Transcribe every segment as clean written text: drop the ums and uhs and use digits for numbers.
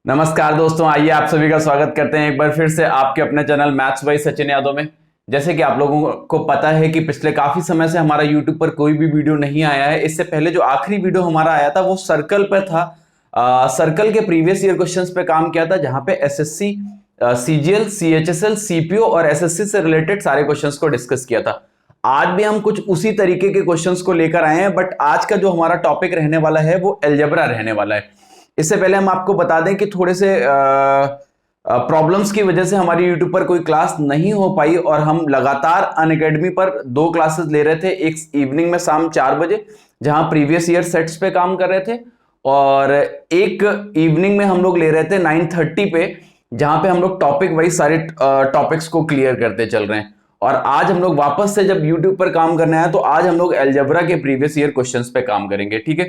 नमस्कार दोस्तों, आइए आप सभी का स्वागत करते हैं एक बार फिर से आपके अपने channel maths by Sachin Yadav में। जैसे कि आप लोगों को पता है कि पिछले काफी समय से हमारा यूट्यूब पर कोई भी वीडियो नहीं आया है। इससे पहले जो आखिरी वीडियो हमारा आया था वो सर्कल पर था। सर्कल के प्रीवियस ईयर क्वेश्चंस पे काम किया था, जहां पे एसएससी, सीजीएल, सीएचएसएल, सीपीओ और एसएससी से रिलेटेड सारे क्वेश्चंस को डिस्कस किया था। आज भी हम कुछ उसी तरीके के क्वेश्चंस को लेकर आए हैं, बट आज का जो हमारा टॉपिक रहने वाला है वो अलजेब्रा रहने वाला है। इससे पहले हम आपको बता दें कि थोड़े से प्रॉब्लम्स की वजह से हमारी यूट्यूब पर कोई क्लास नहीं हो पाई और हम लगातार अनअकैडमी पर 2 क्लासेस ले रहे थे। एक इवनिंग में शाम 4 बजे, जहां प्रीवियस ईयर सेट्स पे काम कर रहे थे, और एक इवनिंग में हम लोग ले रहे थे 9:30 पे, जहां पे हम लोग टॉपिक वाइज सारे टॉपिक्स को क्लियर करते चल रहे हैं। और आज हम लोग वापस से जब यूट्यूब पर काम करना है तो आज हम लोग अलजेब्रा के प्रीवियस ईयर क्वेश्चंस पे काम करेंगे। ठीक है,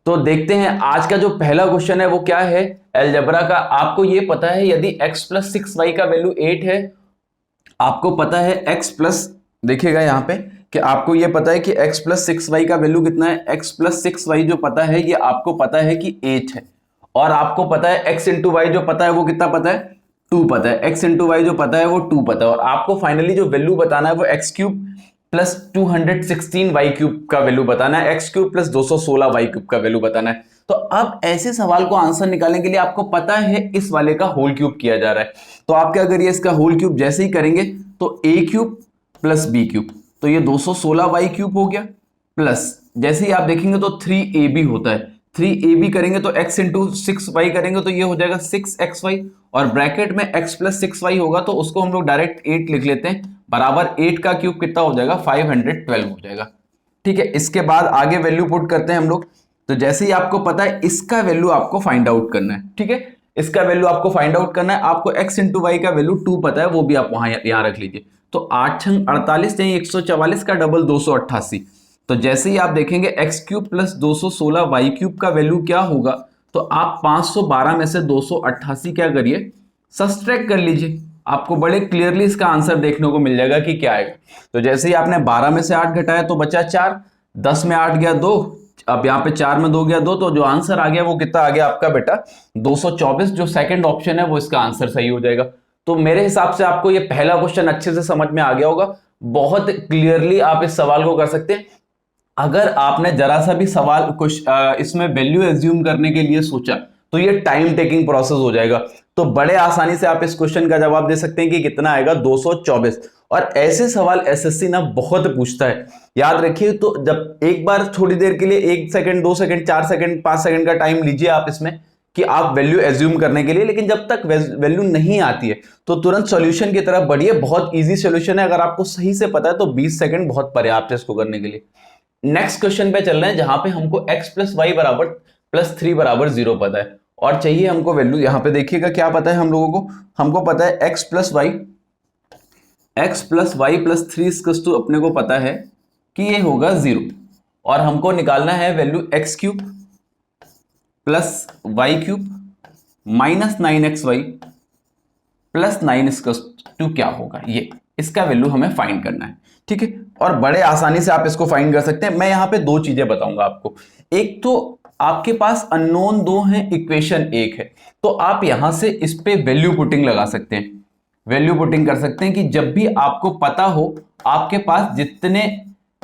तो देखते हैं आज का जो पहला क्वेश्चन है वो क्या है अलजेब्रा का। आपको ये पता है यदि x प्लस 6y का वैल्यू 8 है, आपको पता है x प्लस, देखिएगा यहाँ पे कि आपको ये पता है कि x प्लस 6y का वैल्यू कितना है। x प्लस 6y जो पता है ये आपको पता है कि 8 है, और आपको पता है x इंटू वाई जो पता है वो कितना पता है, 2 पता है। x इंटू वाई जो पता है वो 2 पता है, और आपको फाइनली जो वैल्यू बताना है वो x cube plus 216 y cube का वैल्यू बताना है, x cube plus 216 y cube का वैल्यू बताना है। तो अब ऐसे सवाल को आंसर निकालने के लिए आपको पता है इस वाले का होल क्यूब किया जा रहा है, तो आप क्या करिए, इसका होल क्यूब जैसे ही करेंगे तो a cube plus b cube, तो ये 216 वाई क्यूब हो गया, प्लस जैसे ही आप देखेंगे तो 3ab होता है, 3ab करेंगे तो x इंटू 6y करेंगे तो ये हो जाएगा 6xy, और ब्रैकेट में x प्लस 6y होगा तो उसको हम लोग डायरेक्ट 8 लिख लेते हैं, बराबर 8 का क्यूब कितना हो जाएगा, 512 हो जाएगा। ठीक है, इसके बाद आगे वैल्यू पुट करते हैं हम लोग। तो जैसे ही आपको पता है इसका वैल्यू आपको फाइंड आउट करना है। ठीक है, इसका वैल्यू आपको फाइंड आउट करना है। आपको x इंटू वाई का वैल्यू 2 पता है, वो भी आप वहां यहां रख लीजिए। तो 8 छंग 48 यानी 144 का डबल 288। तो जैसे ही आप देखेंगे x cube plus 216 y cube का वैल्यू क्या होगा, तो आप 512 में से 288 क्या करिए, सब्ट्रैक्ट कर लीजिए। आपको बड़े क्लियरली इसका आंसर देखने को मिल जाएगा कि क्या आएगा। तो जैसे ही आपने 12 में से 8 घटाया तो बचा 4, 10 में 8 गया 2, अब यहाँ पे 4 में 2 गया 2, तो जो आंसर आ गया वो कितना आ गया आपका बेटा 224। जो सेकंड ऑप्शन है वो इसका आंसर सही हो जाएगा। तो मेरे हिसाब से आपको ये पहला क्वेश्चन अच्छे से समझ में आ गया होगा। बहुत क्लियरली आप इस सवाल को कर सकते हैं। अगर आपने जरा सा भी सवाल कुछ इसमें वैल्यू एज्यूम करने के लिए सोचा तो ये टाइम टेकिंग प्रोसेस हो जाएगा। तो बड़े आसानी से आप इस क्वेश्चन का जवाब दे सकते हैं कि कितना आएगा, 224। और ऐसे सवाल एसएससी ना बहुत पूछता है, याद रखिए। तो जब एक बार थोड़ी देर के लिए 1 सेकंड 2 सेकंड 4 सेकंड 5 सेकंड का टाइम लीजिए आप इसमें कि आप वैल्यू एज्यूम करने के लिए, लेकिन जब तक वैल्यू नहीं आती है तो तुरंत सॉल्यूशन की तरफ बढ़िए। बहुत इजी सॉल्यूशन है, अगर आपको सही से पता है तो 20 सेकंड बहुत पर्याप्त है इसको करने के लिए। नेक्स्ट क्वेश्चन पे चल रहे हैं, जहां पे हमको x प्लस वाई बराबर प्लस 3 बराबर 0 पता है, और चाहिए हमको वैल्यू। यहां पे देखिएगा क्या पता है हम लोगों को, हमको पता है x plus y plus 3 two अपने को पता है कि ये होगा 0, और हमको निकालना है value x cube plus y cube minus 9xy plus 9 two क्या होगा, ये इसका वैल्यू हमें फाइंड करना है। ठीक है, और बड़े आसानी से आप इसको फाइंड कर सकते हैं। मैं यहां पे 2 चीजें बताऊंगा आपको। एक तो आपके पास अननोन 2 हैं, इक्वेशन 1 है, तो आप यहां से इस पे वैल्यू पुटिंग लगा सकते हैं, वैल्यू पुटिंग कर सकते हैं कि जब भी आपको पता हो आपके पास जितने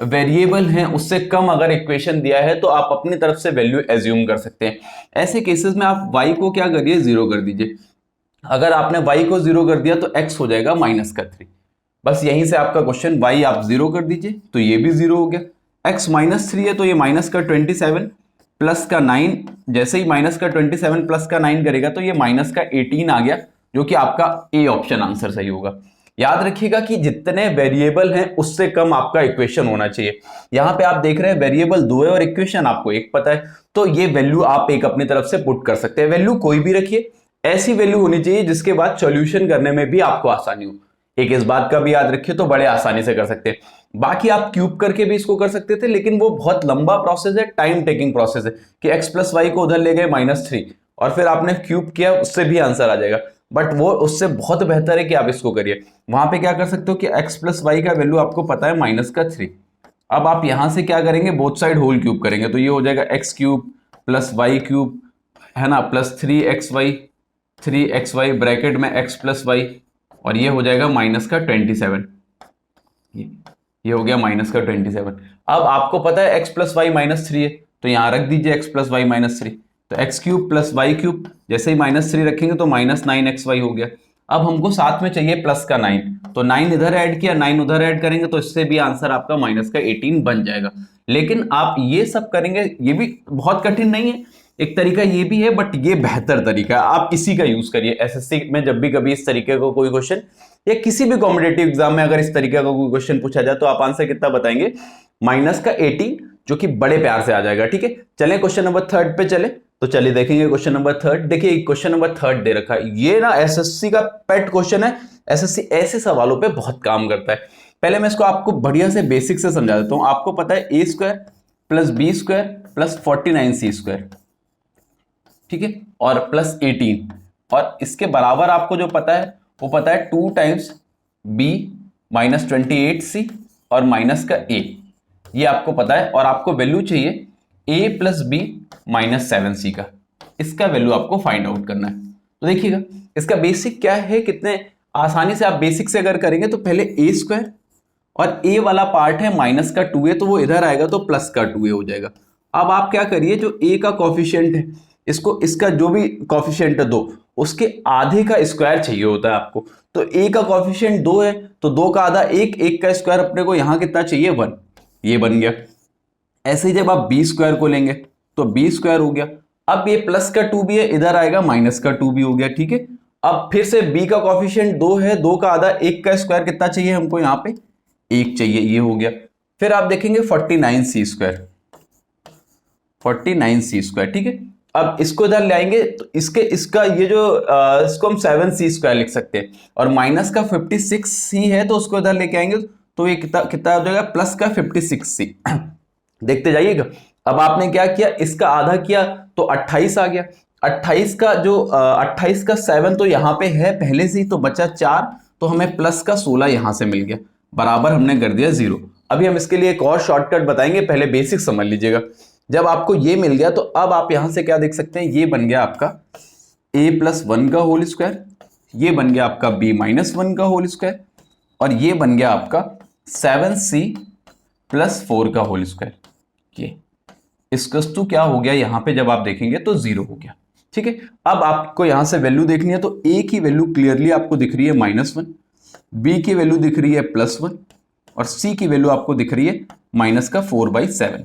वेरिएबल हैं उससे कम अगर इक्वेशन दिया है तो आप अपनी तरफ से वैल्यू एज्यूम कर सकते हैं। ऐसे केसेस में आप y को क्या करिए, 0 कर दीजिए। अगर आपने y को 0 कर दिया तो x हो जाएगा -3। बस यहीं से आपका क्वेश्चन, y आप 0 कर दीजिए तो ये भी 0 हो गया। x -3 है तो ये -27 प्लस का 9, जैसे ही -27 प्लस का 9 करेगा तो ये -18 आ गया, जो कि आपका ए ऑप्शन आंसर सही होगा। याद रखिएगा कि जितने वेरिएबल हैं उससे कम आपका इक्वेशन होना चाहिए। यहां पे आप देख रहे हैं वेरिएबल 2 है और इक्वेशन आपको 1 पता है, तो ये वैल्यू आप एक अपनी तरफ से पुट कर सकते हैं। वैल्यू कोई भी रखिए, ऐसी वैल्यू होनी चाहिए जिसके बाद सॉल्यूशन करने में भी आपको आसानी हो। एक इस बात का भी याद रखिए, तो बड़े आसानी से कर सकते हैं। बाकी आप क्यूब करके भी इसको कर सकते थे, लेकिन वो बहुत लंबा प्रोसेस है, टाइम टेकिंग प्रोसेस है कि x प्लस वाई को उधर ले गए -3 और फिर आपने क्यूब किया, उससे भी आंसर आ जाएगा। बट वो उससे बहुत बेहतर है कि आप इसको करिए। वहां पे क्या कर सकते हो कि x प्लस वाई का वैल्यू आपको पता है -3। अब आप यहां से क्या करेंगे, बोथ साइड होल क्यूब करेंगे, तो ये हो जाएगा x cube plus y cube, है ना, प्लस 3xy 3xy ब्रैकेट में x प्लस वाई, और ये हो जाएगा माइनस का 27। ये हो गया माइनस का 27। अब आपको पता है x प्लस वाई माइनस 3 है, तो यहां रख दीजिए x प्लस वाई माइनस 3। तो x cube plus y cube, जैसे ही माइनस 3 रखेंगे तो माइनस 9xy हो गया। अब हमको साथ में चाहिए प्लस का 9, तो 9 इधर ऐड किया, 9 उधर ऐड करेंगे तो इससे भी आंसर आपका माइनस का 18 बन जाएगा। लेकिन आप ये सब करेंगे, ये भी बहुत कठिन नहीं है, एक तरीका ये भी है, बट ये बेहतर तरीका है, आप इसी का यूज करिए एसएससी में। जब भी कभी इस तरीके का कोई क्वेश्चन या किसी भी कॉम्पिटेटिव एग्जाम में अगर इस तरीके का कोई क्वेश्चन पूछा जाए तो आप आंसर कितना बताएंगे, माइनस का 18, जो कि बड़े प्यार से आ जाएगा। ठीक है, चलें क्वेश्चन नंबर 3 पे चले, तो चलिए देखेंगे क्वेश्चन नंबर 3। देखिए क्वेश्चन नंबर 3 दे रखा है, ये ना एसएससी का पेट क्वेश्चन है, एसएससी ऐसे सवालों पे बहुत काम करता है। पहले मैं इसको आपको बढ़िया से बेसिक से समझा देता हूं। आपको पता है a square plus b square plus 49c square, ठीक है, और प्लस 18, और इसके बराबर आपको जो पता है वो पता है 2 टाइम्स b माइनस 28c और माइनस का a, ये आपको पता है। और आपको वैल्यू चाहिए a plus B minus 7c का, इसका वैल्यू आपको फाइंड आउट करना है। तो देखिएगा इसका बेसिक क्या है, कितने आसानी से आप बेसिक से अगर करेंगे तो पहले a स्क्वायर, और a वाला पार्ट है माइनस का 2a, तो वो इधर आएगा तो प्लस का 2a हो जाएगा। अब आप क्या करिए, जो a का कॉफिशिएंट है, इसको इसका जो भी कॉफिशिएंट है 2, उसके आधे का स्क्वायर चाहिए होता है आपको। तो a का कॉफिशिएंट 2 है, तो 2 का आधा 1, 1 का स्क्वायर अपने को यहां कितना चाहिए 1, ये बन गया। ऐसे ही जब आप b स्क्वायर को लेंगे तो b स्क्वायर हो गया। अब ये प्लस का 2b है, इधर आएगा माइनस का 2b हो गया। ठीक है, अब फिर से b का कॉफिशिएंट 2 है, 2 का आधा 1 का स्क्वायर कितना चाहिए हमको, यहाँ पे 1 चाहिए, ये हो गया। फिर आप देखेंगे 49c स्क्वायर, 49c स्क्वायर, ठीक है। अब इसको इधर ले आएंगे तो इसका ये जो इसको हम 7c स्क्वायर लिख सकते हैं, और माइनस का 56c है तो उसको इधर लेके आएंगे तो ये कितना हो जाएगा, प्लस का 56c। देखते जाइएगा। अब आपने क्या किया, इसका आधा किया तो 28 आ गया। 28 का जो 28 का 7 तो यहाँ पे है पहले से ही, तो बचा 4, तो हमें प्लस का 16 यहां से मिल गया, बराबर हमने कर दिया 0। अभी हम इसके लिए एक और शॉर्टकट बताएंगे, पहले बेसिक समझ लीजिएगा। जब आपको ये मिल गया तो अब आप यहां से क्या देख सकते हैं, ये बन गया आपका a प्लस 1 का होल स्क्वायर, ये बन गया आपका b माइनस 1 का होल स्क्वायर, और ये बन गया आपका 7c प्लस 4 का होल स्क्वायर। ये इसका टू क्या हो गया, यहां पे जब आप देखेंगे तो 0 हो गया। ठीक है, अब आपको यहां से वैल्यू देखनी है, तो a की वैल्यू क्लियरली आपको दिख रही है -1, b की वैल्यू दिख रही है +1, और c की वैल्यू आपको दिख रही है माइनस का 4/7।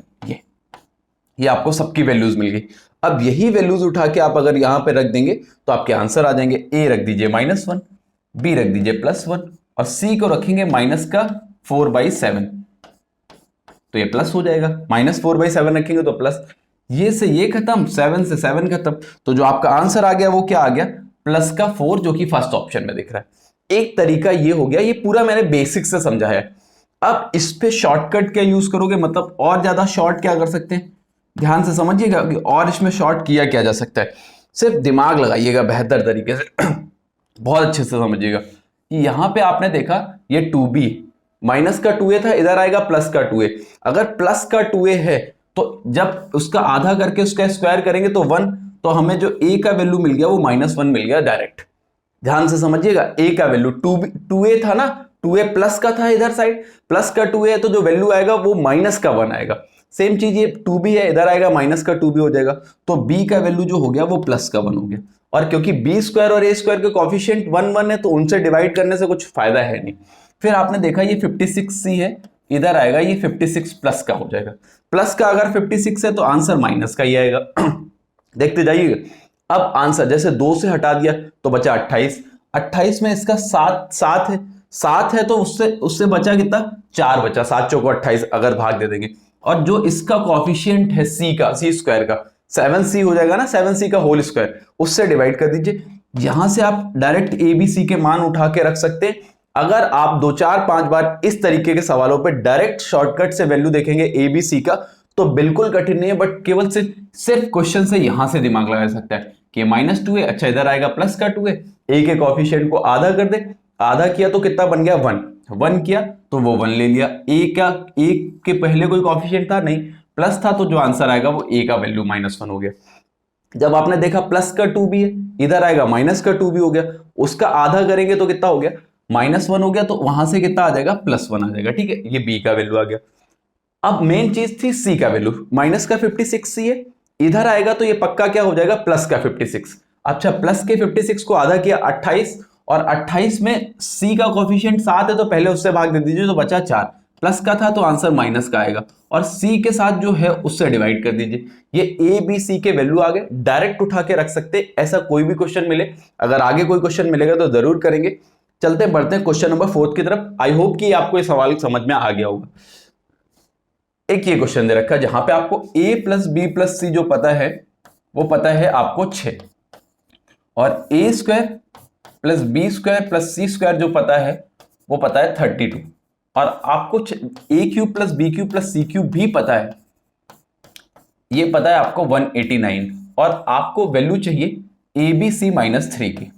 ये आपको सबकी वैल्यूज मिल गई। अब यही वैल्यूज उठा के आप अगर यहां पे रख देंगे तो आपके आंसर आ जाएंगे। a रख दीजिए -1, b रख दीजिए +1, और c को रखेंगे माइनस का 4/7, तो ये प्लस हो जाएगा। -4/7 रखेंगे तो प्लस, ये से ये खत्म, 7 से 7 खत्म, तो जो आपका आंसर आ गया वो क्या आ गया, प्लस का 4, जो कि फर्स्ट ऑप्शन में दिख रहा है। एक तरीका ये हो गया, ये पूरा मैंने बेसिक से समझाया है। अब इस पे शॉर्टकट क्या यूज करोगे, मतलब और ज्यादा शॉर्ट क्या कर सकते हैं, ध्यान से समझिएगा कि और इसमें शॉर्ट किया क्या जा सकता है। सिर्फ दिमाग लगाइएगा बेहतर तरीके से, बहुत अच्छे से समझिएगा कि यहां पे आपने देखा ये 2b, माइनस का 2a था, इधर आएगा प्लस का 2a। अगर प्लस का 2a है तो जब उसका आधा करके उसका स्क्वायर करेंगे तो 1, तो हमें जो a का वैल्यू मिल गया वो -1 मिल गया डायरेक्ट। ध्यान से समझिएगा, a का वैल्यू 2a था ना, 2a प्लस का था, इधर साइड प्लस का 2a है, तो जो वैल्यू आएगा वो माइनस का 1 आएगा। सेम चीज ये 2b है, इधर आएगा माइनस का 2b हो जाएगा, तो b का वैल्यू जो हो गया वो प्लस का 1 हो गया। और क्योंकि b स्क्वायर और a स्क्वायर के कॉफिशिएंट 1 1 है, तो उनसे डिवाइड करने से कुछ फायदा है नहीं। फिर आपने देखा ये 56c है, इधर आएगा ये 56 प्लस का हो जाएगा। प्लस का अगर 56 है तो आंसर माइनस का ही आएगा। देखते जाइएगा। अब आंसर जैसे 2 से हटा दिया तो बचा 28, 28 में इसका 7 है, तो उससे बचा कितना, 4 बचा, 7 चौको 28, अगर भाग दे देंगे। और जो इसका कॉफिशिएंट है c स्क्वायर का, 7c हो जाएगा ना, 7c का होल स्क्वायर, उससे डिवाइड कर दीजिए। यहां से आप डायरेक्ट a b c के मान उठा के रख सकते हैं। अगर आप 2 4 5 बार इस तरीके के सवालों पे डायरेक्ट शॉर्टकट से वैल्यू देखेंगे a b c का, तो बिल्कुल कठिन नहीं है, बट केवल सिर्फ क्वेश्चन से यहां से दिमाग लगा सकता है कि -2a, अच्छा इधर आएगा प्लस का 2a, a के कॉफिशिएंट को आधा कर दे, आधा किया तो कितना बन गया 1 किया तो वो 1 ले लिया। a के पहले कोई कॉफिशिएंट था नहीं, प्लस था, तो जो आंसर आएगा वो a का वैल्यू -1 हो गया। जब आपने देखा प्लस का 2 भी है, इधर आएगा माइनस का 2 भी हो गया, उसका आधा करेंगे तो कितना हो गया, -1 हो गया, तो वहां से कितना आ जाएगा, +1 आ जाएगा। ठीक है, ये बी का वैल्यू आ गया। अब मेन चीज थी सी का वैल्यू, माइनस का 56 सी है, इधर आएगा तो ये पक्का क्या हो जाएगा, प्लस का 56। अच्छा, प्लस के 56 को आधा किया 28, और 28 में सी का कोफिशिएंट 7 है तो पहले उससे भाग दे दीजिए, तो बचा 4। प्लस का था तो आंसर माइनस का आएगा, और सी के साथ जो है उससे डिवाइड कर दीजिए। ये ए बी सी के वैल्यू आगे डायरेक्ट उठा के रख सकते, ऐसा कोई भी क्वेश्चन मिले, अगर आगे कोई क्वेश्चन मिलेगा तो जरूर करेंगे। चलते बढ़ते हैं क्वेश्चन नंबर 4 की तरफ। आई होप कि आपको ये सवाल समझ में आ गया होगा। एक ये क्वेश्चन दे रखा है जहां पे आपको a plus b plus c जो पता है वो पता है आपको 6, और a square plus b square plus c square जो पता है वो पता है 32, और आपको a cube plus b cube plus c cube भी पता है, ये पता है आपको 189, और आपको वैल्यू चाहिए ए बी सी -3 की,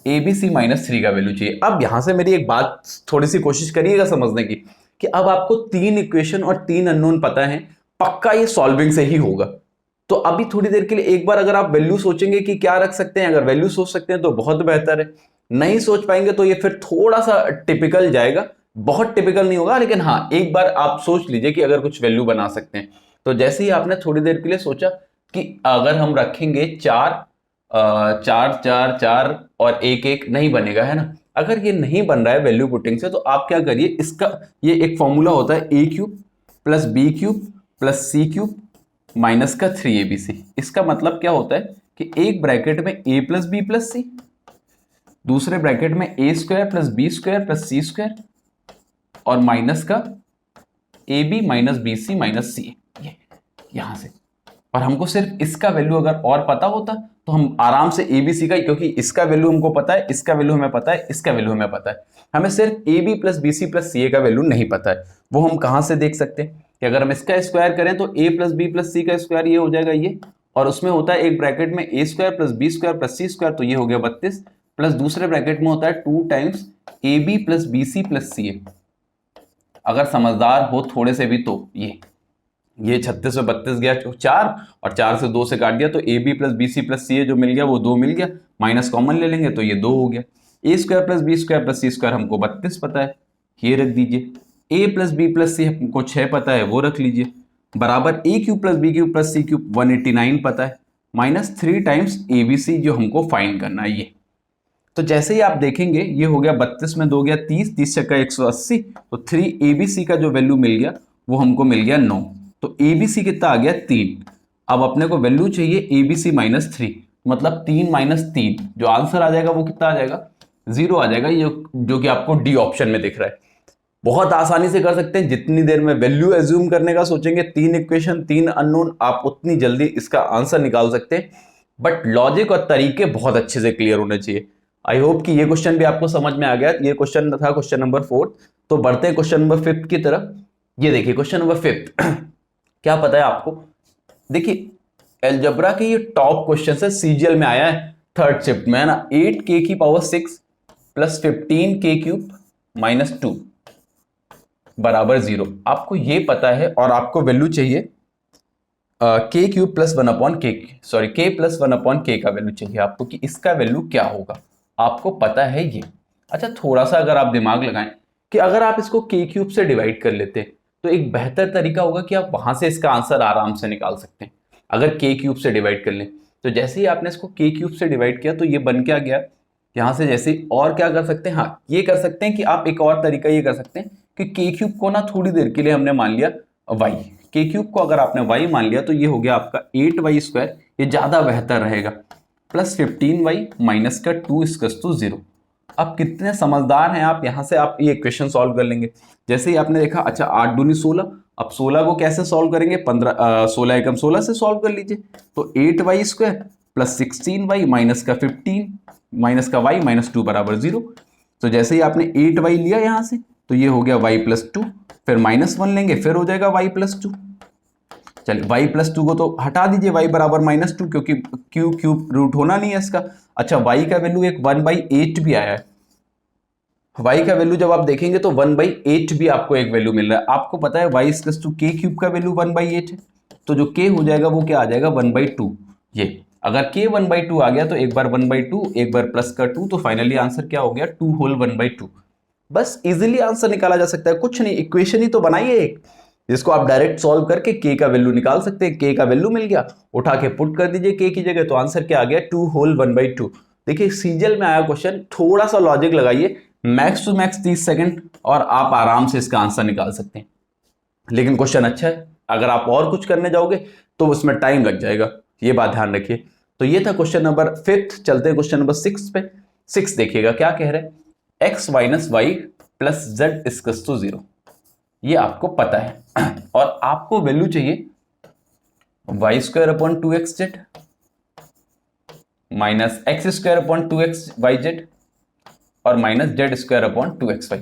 ए बी सी -3 का वैल्यू चाहिए। अब यहां से मेरी एक बात थोड़ी सी कोशिश करिएगा समझने की, कि अब आपको 3 इक्वेशन और 3 अननोन पता है, पक्का ये सॉल्विंग से ही होगा। तो अभी थोड़ी देर के लिए एक बार अगर आप वैल्यू सोचेंगे कि क्या रख सकते हैं, अगर वैल्यू सोच सकते हैं तो बहुत बेहतर है, नहीं सोच पाएंगे तो ये फिर थोड़ा सा टिपिकल जाएगा, बहुत टिपिकल नहीं होगा, लेकिन हाँ एक बार आप सोच लीजिए कि अगर कुछ वैल्यू बना सकते हैं। तो जैसे ही आपने थोड़ी देर के लिए सोचा कि अगर हम रखेंगे 4 4 4 4 और 1 1 नहीं बनेगा, है ना। अगर ये नहीं बन रहा है वैल्यू पुटिंग से, तो आप क्या करिए, इसका ये एक फॉर्मूला होता है a cube plus b cube plus c cube minus का 3abc। इसका मतलब क्या होता है कि एक ब्रैकेट में a plus b plus c, दूसरे ब्रैकेट में a square plus b square plus c square, और माइनस का a b minus b c minus c, ये यहां से। और हमको सिर्फ इसका वैल्यू अगर और पता होता तो हम आराम से ए बी सी का, क्योंकि इसका वैल्यू हमको पता है, इसका वैल्यू हमें पता है, इसका वैल्यू हमें पता है, हमें सिर्फ a b plus b c plus c a का वैल्यू नहीं पता है। वो हम कहां से देख सकते हैं कि अगर हम इसका स्क्वायर करें तो ए प्लस बी प्लस सी का स्क्वायर ये हो जाएगा ये, और उसमें होता है एक ब्रैकेट में a square plus b square plus c square, तो ये हो गया 32, प्लस दूसरे ब्रैकेट में होता है 2 times a b plus b c plus c a. अगर समझदार हो थोड़े से भी तो ये 36 में 32 गया 4, और 4 से 2 से काट दिया तो a b plus b c plus c a जो मिल गया वो 2 मिल गया, माइनस कॉमन ले लेंगे तो ये 2 हो गया। A square plus b square plus c square हमको 32 पता है, ये रख दीजिए। A plus b plus c हमको 6 पता है, वो रख लीजिए, बराबर a cube plus b cube plus c cube 189 पता है, minus 3 times a b c जो हमको फाइंड करना है ये। तो जैसे ही आप देखेंगे ये हो गया 32 में 2 गया 30, 30 छक्का 180, तो 3 ए बी सी का जो वैल्यू मिल गया वो हमको मिल गया 9, तो ए बी सी कितना आ गया 3। अब अपने को वैल्यू चाहिए ए बी सी -3, मतलब 3 - 3, जो आंसर आ जाएगा वो कितना आ जाएगा, 0 आ जाएगा, ये जो कि आपको डी ऑप्शन में दिख रहा है। बहुत आसानी से कर सकते हैं, जितनी देर में वैल्यू एज्यूम करने का सोचेंगे, 3 इक्वेशन 3 अननोन, आप उतनी जल्दी इसका आंसर निकाल सकते हैं। बट लॉजिक और तरीके बहुत अच्छे से क्लियर होने चाहिए। आई होप कि ये क्वेश्चन भी आपको समझ में आ गया। ये क्वेश्चन था क्वेश्चन नंबर 4। तो बढ़ते हैं क्वेश्चन नंबर 5 की तरफ। ये देखिए क्वेश्चन नंबर 5 क्या पता है आपको, देखिए एलजेब्रा के ये टॉप क्वेश्चन है, सीजीएल में आया है 3rd शिफ्ट में, है ना। 8k की power 6 plus 15k cube minus 2 बराबर 0, आपको ये पता है, और आपको वैल्यू चाहिए k cube plus 1/k, sorry k plus 1/k का वैल्यू चाहिए आपको, कि इसका वैल्यू क्या होगा, आपको पता है ये। अच्छा, थोड़ा सा अगर आप दिमाग लगाएं कि अगर आप इसको k क्यूब से डिवाइड कर लेते तो एक बेहतर तरीका होगा कि आप वहां से इसका आंसर आराम से निकाल सकते हैं। अगर k क्यूब से डिवाइड कर लें तो जैसे ही आपने इसको k क्यूब से डिवाइड किया तो ये बन क्या गया, यहां से जैसे ही, और क्या कर सकते हैं, हाँ ये कर सकते हैं कि आप एक और तरीका ये कर सकते हैं कि k क्यूब को ना थोड़ी देर के लिए हमने मान लिया y, k क्यूब को अगर आपने y मान लिया तो ये हो गया आपका 8y स्क्वायर, ये ज्यादा बेहतर रहेगा, प्लस 15y माइनस का 2 इक्वल्स टू 0। अब कितने समझदार हैं आप, यहां से आप ये इक्वेशन सॉल्व कर लेंगे। जैसे ही आपने देखा, अच्छा 8 दूनी 16, अब 16 को कैसे सॉल्व करेंगे, 16 एकम 16 से सॉल्व कर लीजिए, तो 8y square plus 16y minus का 15 माइनस का y माइनस 2 बराबर 0। तो जैसे ही आपने 8y लिया यहां से तो ये हो गया y प्लस 2, फिर -1 लेंगे फिर हो जाएगा y प्लस 2। चलिए y प्लस 2 को तो हटा दीजिए, y बराबर -2, क्योंकि क्यूब रूट होना नहीं है इसका। अच्छा, y का वैल्यू एक 1/8 भी आया है, y का वैल्यू जब आप देखेंगे तो 1/8 भी आपको एक वैल्यू मिल रहा है। आपको पता है y equals to k cube का वैल्यू 1/8 है, तो जो k हो जाएगा वो क्या आ जाएगा 1/2। ये अगर k 1/2 आ गया तो एक बार 1/2, एक बार प्लस का 2, तो फाइनली आंसर क्या हो गया 2 होल 1/2। बस इजीली आंसर निकाला जा सकता है, कुछ नहीं, इक्वेशन ही तो बनाइए एक जिसको आप डायरेक्ट सॉल्व करके k का वैल्यू निकाल सकते हैं। k का वैल्यू मिल गया, उठा के पुट कर दीजिए k की जगह, तो आंसर क्या आ गया 2 होल 1/2। देखिए सीजीएल में आया क्वेश्चन, थोड़ा सा लॉजिक लगाइए, मैक्स टू मैक्स 30 सेकंड और आप आराम से इसका आंसर निकाल सकते हैं। लेकिन क्वेश्चन अच्छा है, अगर आप और कुछ करने जाओगे तो उसमें टाइम लग जाएगा, ये बात ध्यान रखिए। तो ये था क्वेश्चन नंबर 5। चलते हैं क्वेश्चन नंबर 6 पे। 6 देखिएगा क्या कह रहे हैं, x minus y plus z equals to 0। ये आपको पता है और आपको वैल्यू चाहिए y square upon 2x z minus x square upon 2x y z और minus z square upon 2x y,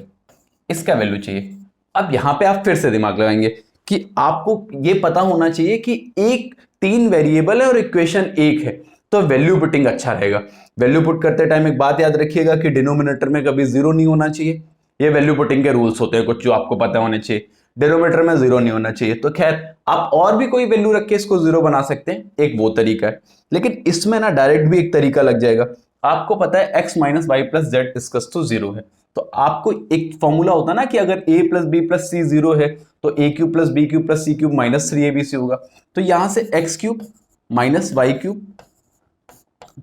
इसका वैल्यू चाहिए। अब यहां पे आप फिर से दिमाग लगाएंगे कि आपको ये पता होना चाहिए कि एक 3 वेरिएबल है और इक्वेशन 1 है, तो वैल्यू पुटिंग अच्छा रहेगा। वैल्यू पुट करते टाइम एक बात याद रखिएगा कि डिनोमिनेटर में कभी 0 नहीं होना चाहिए। ये वैल्यू पुटिंग के रूल्स होते हैं कुछ जो आपको पता होने चाहिए। डिनोमिनेटर में 0 नहीं होना चाहिए। तो खैर आप और भी कोई वैल्यू रख के इसको 0 बना सकते हैं, एक वो तरीका है। लेकिन इसमें ना डायरेक्ट भी एक तरीका लग जाएगा। आपको पता है x minus y plus z equals to 0 है, तो आपको एक फॉर्मूला होता है ना कि अगर a plus b plus c 0 है तो a cube plus b cube plus c cube minus 3abc होगा। तो यहां से x cube minus y cube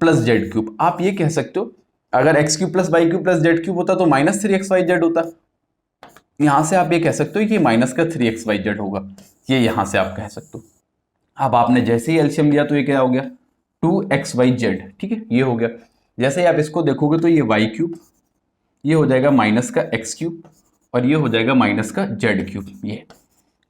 plus z cube, आप ये कह सकते हो अगर x cube plus y cube plus z cube होता तो माइनस 3xyz होता। यहां से आप ये कह सकते हो कि माइनस का 3xyz होगा, ये यहां से आप कह सकते हो। अब आपने जैसे ही एलसीएम लिया तो ये क्या हो गया 2xyz, ठीक है, ये हो गया। जैसे ही आप इसको देखोगे तो ये वाई क्यूब, ये हो जाएगा माइनस का एक्स क्यूब और ये हो जाएगा माइनस का जेड क्यूब। ये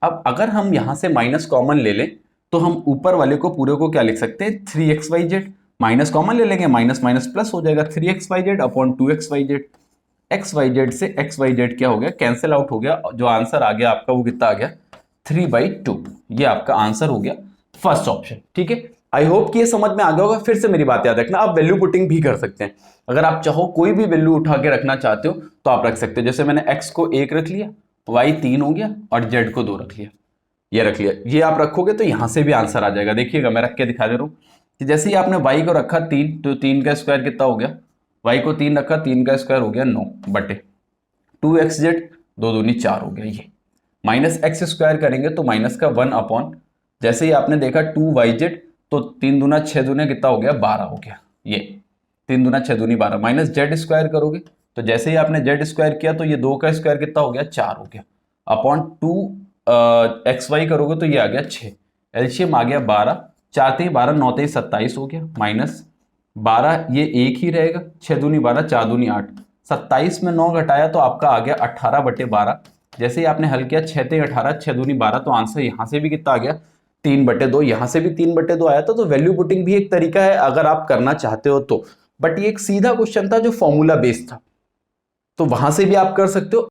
अब अगर हम यहां से माइनस कॉमन ले लें तो हम ऊपर वाले को पूरे को क्या लिख सकते हैं 3xyz, माइनस कॉमन ले लेंगे माइनस माइनस प्लस हो जाएगा 3xyz अपॉन 2xyz। xyz से xyz क्या हो गया कैंसिल आउट हो गया, जो आंसर आ गया आपका वो कितना आ गया 3/2। ये आपका आंसर हो गया फर्स्ट ऑप्शन, ठीक है। आई होप कि ये समझ में आ गया होगा। फिर से मेरी बात याद रखना, आप वैल्यू पुटिंग भी कर सकते हैं। अगर आप चाहो कोई भी वैल्यू उठा के रखना चाहते हो तो आप रख सकते हो। जैसे मैंने x को 1 रख लिया, y 3 हो गया और z को 2 रख लिया, ये रख लिया। ये आप रखोगे तो यहां से भी आंसर आ जाएगा। देखिएगा मैं रख के दिखा दे रहा हूं कि जैसे ही आपने y को रखा 3 तो 3 का स्क्वायर कितना हो गया, y को 3 रखा 3 का स्क्वायर हो गया 9 बटे 2xz 2 दूनी 4 हो गया। ये माइनस एक्स स्क्वायर करेंगे तो माइनस का 1 अपॉन, जैसे ही आपने देखा 2yz तो 3 दूना 6 दूने कितना हो गया 12 हो गया। ये 3 दूना 6 दूनी 12 माइनस जेड स्क्वायर करोगे तो जैसे ही आपने जेड स्क्वायर किया तो ये 2 का स्क्वायर कितना हो गया 4 हो गया अपॉन 2xy करोगे तो ये आ गया 6, एलसीएम आ गया 12, 4 3 12 9 3 27 हो गया माइनस 12, ये एक ही रहेगा 6 दूनी 12 4 दूनी 8, 27 में 9 घटाया तो आपका आ गया 18/12। जैसे ही आपने हल किया 6 3 18 6 दूनी 12 तो आंसर यहां से भी कितना आ गया 3/2, यहां से भी 3/2 आया था। तो वैल्यू पुटिंग भी एक तरीका है अगर आप करना चाहते हो तो, बट ये एक सीधा क्वेश्चन था जो फॉर्मूला बेस्ड था, तो वहां से भी आप कर सकते हो।